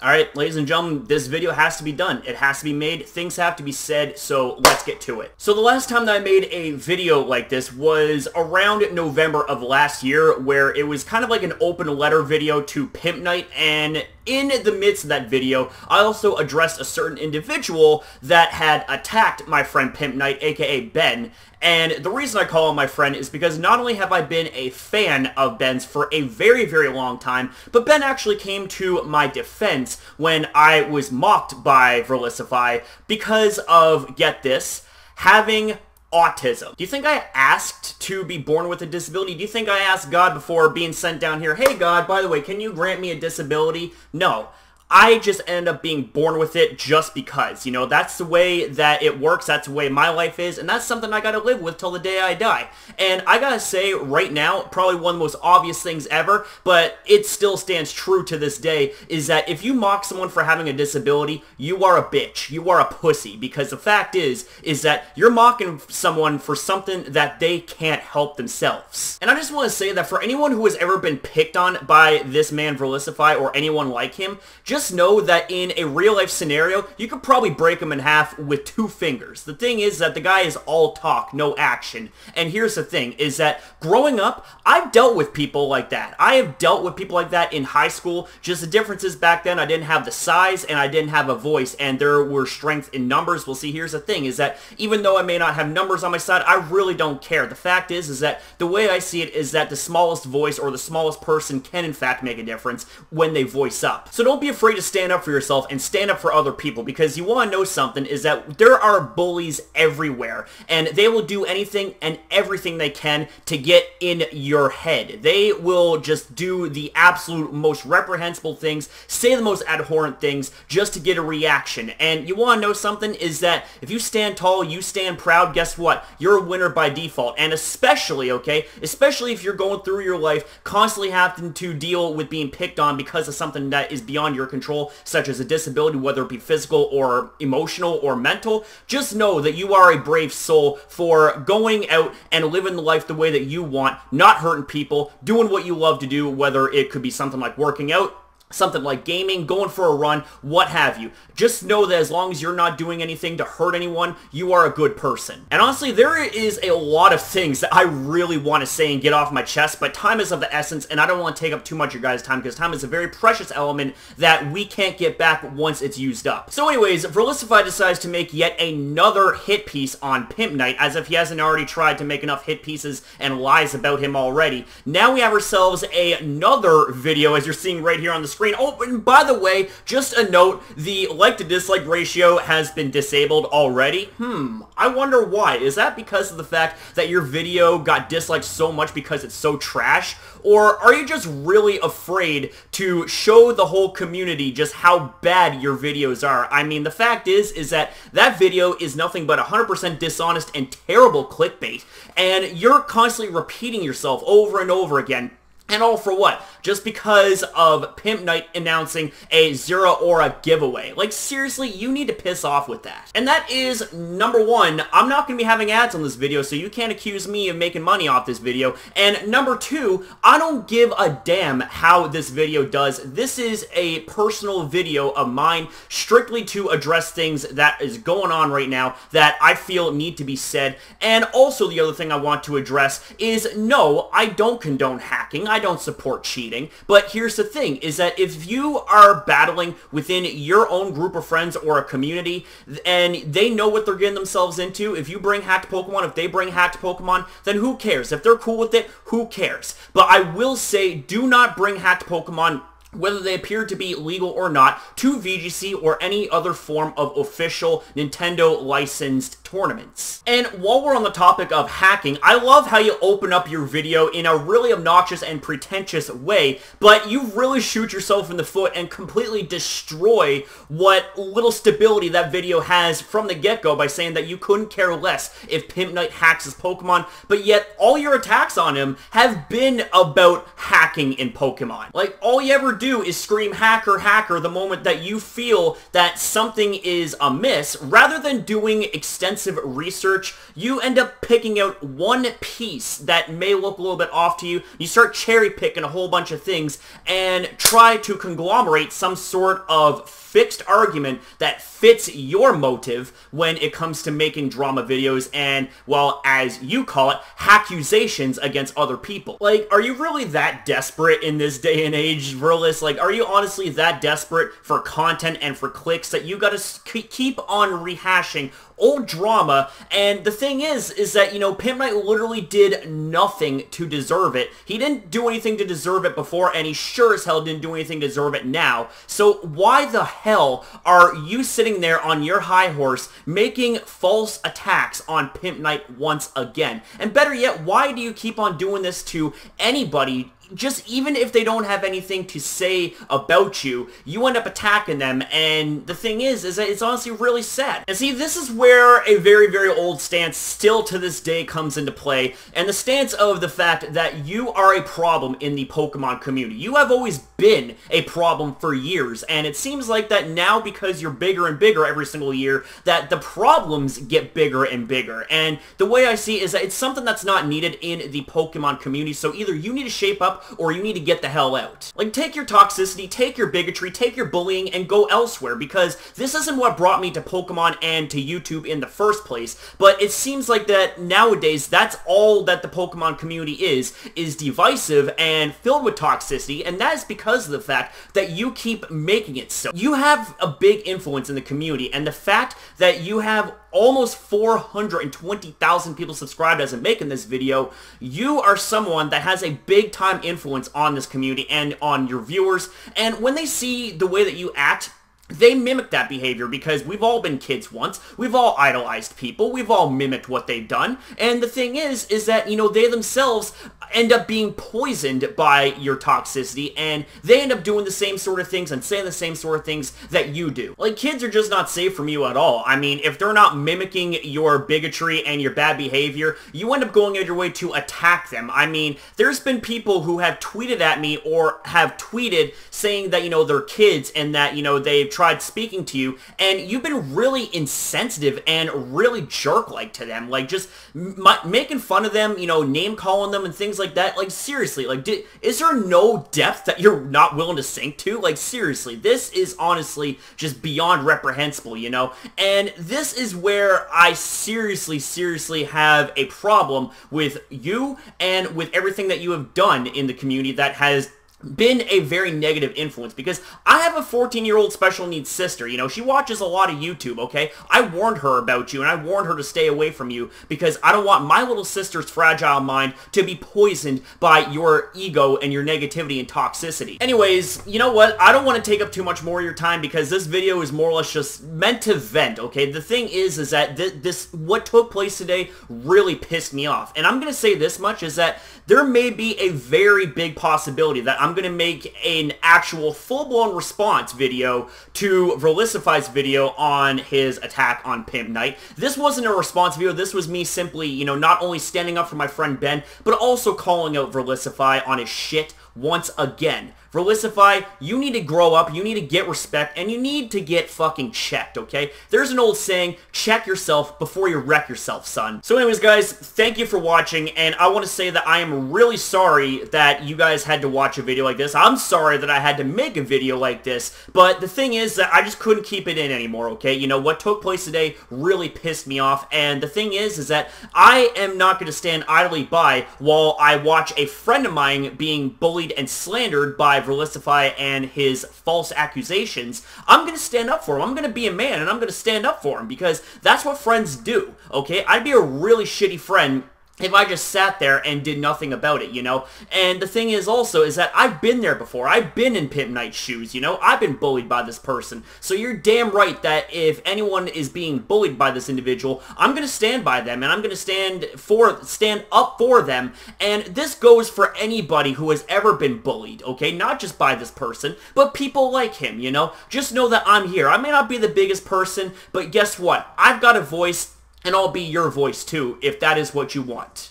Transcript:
Alright, ladies and gentlemen, this video has to be done. It has to be made. Things have to be said, so let's get to it. So the last time that I made a video like this was around November of last year, where it was kind of like an open letter video to PIMPNITE, and in the midst of that video, I also addressed a certain individual that had attacked my friend PIMPNITE, aka Ben. And the reason I call him my friend is because not only have I been a fan of Ben's for a very, very long time, but Ben actually came to my defense when I was mocked by Verlisify because of, get this, having autism. Do you think I asked to be born with a disability? Do you think I asked God before being sent down here, hey God, by the way, can you grant me a disability? No. I just end up being born with it just because, you know, that's the way that it works, that's the way my life is, and that's something I gotta live with till the day I die. And I gotta say, right now, probably one of the most obvious things ever, but it still stands true to this day, is that if you mock someone for having a disability, you are a bitch, you are a pussy, because the fact is that you're mocking someone for something that they can't help themselves. And I just want to say that for anyone who has ever been picked on by this man Verlisify or anyone like him, just know that in a real-life scenario, you could probably break him in half with 2 fingers. The thing is that the guy is all talk, no action. And here's the thing, is that growing up, I've dealt with people like that. I have dealt with people like that in high school. Just the difference is back then I didn't have the size and I didn't have a voice, and there were strength in numbers. Well, see, here's the thing, is that even though I may not have numbers on my side, I really don't care. The fact is that the way I see it is that the smallest voice or the smallest person can in fact make a difference when they voice up. So don't be afraid to stand up for yourself and stand up for other people, because you want to know something, is that there are bullies everywhere, and they will do anything and everything they can to get in your head. They will just do the absolute most reprehensible things, say the most abhorrent things, just to get a reaction. And you want to know something, is that if you stand tall, you stand proud, guess what? You're a winner by default. And especially, okay, especially if you're going through your life constantly having to deal with being picked on because of something that is beyond your control, such as a disability, whether it be physical or emotional or mental, just know that you are a brave soul for going out and living the life the way that you want, not hurting people, doing what you love to do, whether it could be something like working out, something like gaming, going for a run, what have you. Just know that as long as you're not doing anything to hurt anyone, you are a good person. And honestly, there is a lot of things that I really want to say and get off my chest, but time is of the essence, and I don't want to take up too much of your guys' time, because time is a very precious element that we can't get back once it's used up. So anyways, Verlisify decides to make yet another hit piece on PIMPNITE, as if he hasn't already tried to make enough hit pieces and lies about him already. Now we have ourselves another video, as you're seeing right here on the screen. Oh, and by the way, just a note, the like to dislike ratio has been disabled already. I wonder why. Is that because of the fact that your video got disliked so much because it's so trash? Or are you just really afraid to show the whole community just how bad your videos are? I mean, the fact is that that video is nothing but 100% dishonest and terrible clickbait, and you're constantly repeating yourself over and over again. And all for what? Just because of PIMPNITE announcing a Zero Aura giveaway. Like, seriously, you need to piss off with that. And that is, number one, I'm not going to be having ads on this video, so you can't accuse me of making money off this video. And number two, I don't give a damn how this video does. This is a personal video of mine, strictly to address things that is going on right now that I feel need to be said. And also, the other thing I want to address is, no, I don't condone hacking. I don't support cheating, but here's the thing, is that if you are battling within your own group of friends or a community, and they know what they're getting themselves into, if you bring hacked Pokemon, if they bring hacked Pokemon, then who cares? If they're cool with it, who cares? But I will say, do not bring hacked Pokemon, whether they appear to be legal or not, to VGC or any other form of official Nintendo licensed tournaments. And while we're on the topic of hacking, I love how you open up your video in a really obnoxious and pretentious way, but you really shoot yourself in the foot and completely destroy what little stability that video has from the get-go by saying that you couldn't care less if PIMPNITE hacks his Pokemon, but yet all your attacks on him have been about hacking in Pokemon. Like, all you ever do is scream hacker, hacker the moment that you feel that something is amiss, rather than doing extensive extensive research, you end up picking out one piece that may look a little bit off to you. You start cherry picking a whole bunch of things and try to conglomerate some sort of fixed argument that fits your motive when it comes to making drama videos and, well, as you call it, accusations against other people. Like, are you really that desperate in this day and age, Verlis? Like, are you honestly that desperate for content and for clicks that you gotta keep on rehashing old drama? And the thing is that, you know, PIMPNITE literally did nothing to deserve it. He didn't do anything to deserve it before, and he sure as hell didn't do anything to deserve it now. So why the hell are you sitting there on your high horse making false attacks on PIMPNITE once again? And better yet, why do you keep on doing this to anybody? Just even if they don't have anything to say about you, you end up attacking them, and the thing is that it's honestly really sad. And see, this is where a very, very old stance still to this day comes into play, and the stance of the fact that you are a problem in the Pokemon community. You have always been a problem for years, and it seems like that now, because you're bigger and bigger every single year, that the problems get bigger and bigger. And the way I see it is that it's something that's not needed in the Pokemon community, so either you need to shape up or you need to get the hell out. Like, take your toxicity, take your bigotry, take your bullying, and go elsewhere, because this isn't what brought me to Pokemon and to YouTube in the first place. But it seems like that nowadays, that's all that the Pokemon community is divisive and filled with toxicity, and that is because of the fact that you keep making it so. You have a big influence in the community, and the fact that you have almost 420,000 people subscribed as I'm making this video, you are someone that has a big time influence on this community and on your viewers, and when they see the way that you act, they mimic that behavior, because we've all been kids once. We've all idolized people. We've all mimicked what they've done. And the thing is that, you know, they themselves end up being poisoned by your toxicity, and they end up doing the same sort of things and saying the same sort of things that you do. Like, kids are just not safe from you at all. I mean, if they're not mimicking your bigotry and your bad behavior, you end up going out of your way to attack them. I mean, there's been people who have tweeted at me or have tweeted saying that, you know, they're kids and that, you know, they've tried speaking to you, and you've been really insensitive and really jerk-like to them, like just making fun of them, you know, name-calling them and things like that. Like, seriously, like, is there no depth that you're not willing to sink to? Like, seriously, this is honestly just beyond reprehensible, you know? And this is where I seriously have a problem with you and with everything that you have done in the community that has been a very negative influence, because I have a 14-year-old special needs sister. You know, she watches a lot of YouTube, okay? I warned her about you, and I warned her to stay away from you, because I don't want my little sister's fragile mind to be poisoned by your ego and your negativity and toxicity. Anyways, you know what? I don't want to take up too much more of your time, because this video is more or less just meant to vent, okay? The thing is that what took place today really pissed me off. And I'm going to say this much, is that there may be a very big possibility that I'm going to make an actual full-blown response video to Verlisify's video on his attack on PIMPNITE. This wasn't a response video. This was me simply, you know, not only standing up for my friend Ben, but also calling out Verlisify on his shit once again. Verlisify, you need to grow up, you need to get respect, and you need to get fucking checked, okay? There's an old saying, check yourself before you wreck yourself, son. So anyways, guys, thank you for watching, and I want to say that I am really sorry that you guys had to watch a video like this. I'm sorry that I had to make a video like this, but the thing is that I just couldn't keep it in anymore, okay? You know, what took place today really pissed me off, and the thing is that I am not going to stand idly by while I watch a friend of mine being bullied and slandered by Verlisify and his false accusations. I'm going to stand up for him. I'm going to be a man, and I'm going to stand up for him, because that's what friends do, okay? I'd be a really shitty friend if I just sat there and did nothing about it, you know? And the thing is also is that I've been there before. I've been in PIMPNITE's shoes, you know? I've been bullied by this person. So you're damn right that if anyone is being bullied by this individual, I'm going to stand by them, and I'm going to stand up for them. And this goes for anybody who has ever been bullied, okay? Not just by this person, but people like him, you know? Just know that I'm here. I may not be the biggest person, but guess what? I've got a voice, and I'll be your voice too, if that is what you want.